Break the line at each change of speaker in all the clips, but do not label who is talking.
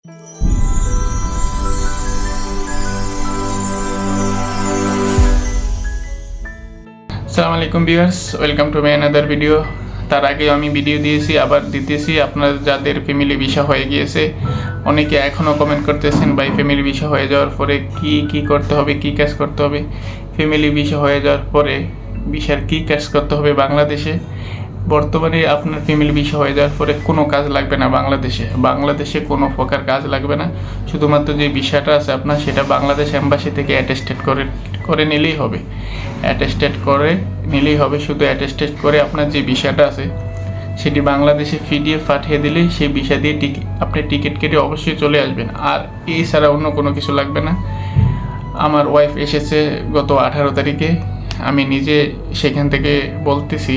আসসালামু আলাইকুম viewers, welcome to my another video. তার আগে আমি ভিডিও দিয়েছি, আবার দিতেছি। আপনার যাদের ফ্যামিলি ভিসা হয়ে গিয়েছে, অনেকে এখনও কমেন্ট করতেছেন ভাই ফ্যামিলি ভিসা হয়ে যাওয়ার পরে কি করতে হবে, কি কাজ করতে হবে। ফ্যামিলি ভিসা হয়ে যাওয়ার পরে ভিসার কি কাজ করতে হবে বাংলাদেশে। বর্তমানে আপনার ফ্যামিলি ভিসা হয়ে যাওয়ার পরে কোনো কাজ লাগবে না বাংলাদেশে কোনো প্রকার কাজ লাগবে না। শুধুমাত্র যে ভিসাটা আছে আপনার, সেটা বাংলাদেশ এম্বাসি থেকে অ্যাটেস্টেড করে নিলেই হবে। শুধু অ্যাটেস্টেড করে আপনার যে ভিসাটা আছে সেটি বাংলাদেশে PDF পাঠিয়ে দিলে সেই ভিসা দিয়ে আপনি টিকিট কেটে অবশ্যই চলে আসবেন। আর এছাড়া অন্য কোনো কিছু লাগবে না। আমার ওয়াইফ এসেছে গত 18 তারিখে, আমি নিজে সেখান থেকে বলতেছি,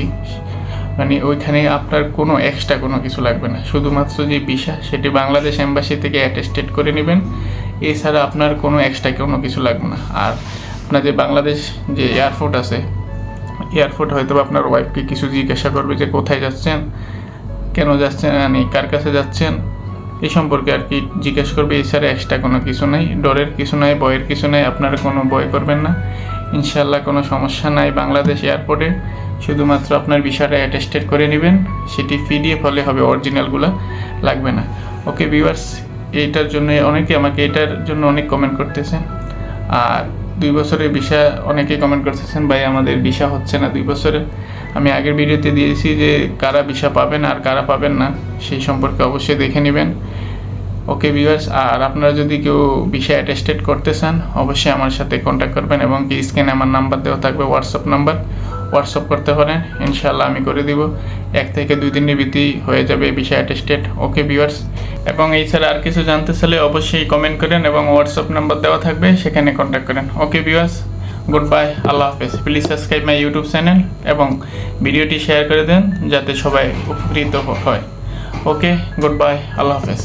মানে ওইখানে আপনার কোনো এক্সট্রা কোনো কিছু লাগবে না। শুধুমাত্র যে ভিসা সেটি বাংলাদেশ এম্বাসি থেকে অ্যাটেস্টেড করে নেবেন। এছাড়া আপনার কোনো এক্সট্রা কোনো কিছু লাগবে না। আর আপনার যে বাংলাদেশ যে এয়ারপোর্ট হয়তো আপনার ওয়াইফকে কিছু জিজ্ঞাসা করবে যে কোথায় যাচ্ছেন, কেন যাচ্ছেন, মানে কার কাছে যাচ্ছেন, এই সম্পর্কে আর কি জিজ্ঞেস করবে। এছাড়া এক্সট্রা কোনো কিছু নাই, ডরের কিছু নাই, ভয়ের কিছু নাই। আপনারা কোনো ভয় করবেন না, ইনশাল্লাহ কোনো সমস্যা নাই। বাংলাদেশ এয়ারপোর্টে শুধুমাত্র আপনার ভিসাটা অ্যাটেস্টেড করে নেবেন, সেটি PDF হলে হবে, অরিজিনালগুলো লাগবে না। ওকে ভিউয়ার্স, এটার জন্য অনেক কমেন্ট করতেছেন। আর 2 বছরের ভিসা অনেকেই কমেন্ট করতেছেন ভাই আমাদের ভিসা হচ্ছে না 2 বছরের। আমি আগের ভিডিওতে দিয়েছি যে কারা ভিসা পাবেন আর কারা পাবেন না, সেই সম্পর্কে অবশ্যই দেখে নেবেন। ওকে ভিউয়ার্স, আর আপনারা যদি কেউ ভিসা অ্যাটেস্টেড করতে চান অবশ্যই আমার সাথে কন্ট্যাক্ট করবেন, এবং কি স্ক্রিনে আমার নাম্বার দেওয়া থাকবে, হোয়াটসঅ্যাপ করতে পারেন, ইনশাআল্লাহ আমি করে দিব। 1 থেকে 2 দিনের ভিতরেই হয়ে যাবে ভিসা অ্যাটেস্টেড। ওকে ভিউয়ার্স, এবং এছাড়া আর কিছু জানতে চাইলে অবশ্যই কমেন্ট করেন, এবং হোয়াটসঅ্যাপ নাম্বার দেওয়া থাকবে, সেখানে কন্ট্যাক্ট করেন। ওকে ভিউয়ার্স, গুড বাই, আল্লাহ হাফেজ। Please subscribe my YouTube channel এবং ভিডিওটি শেয়ার করে দেন যাতে সবাই উপকৃত হয়। ওকে, গুড বাই, আল্লাহ হাফেজ।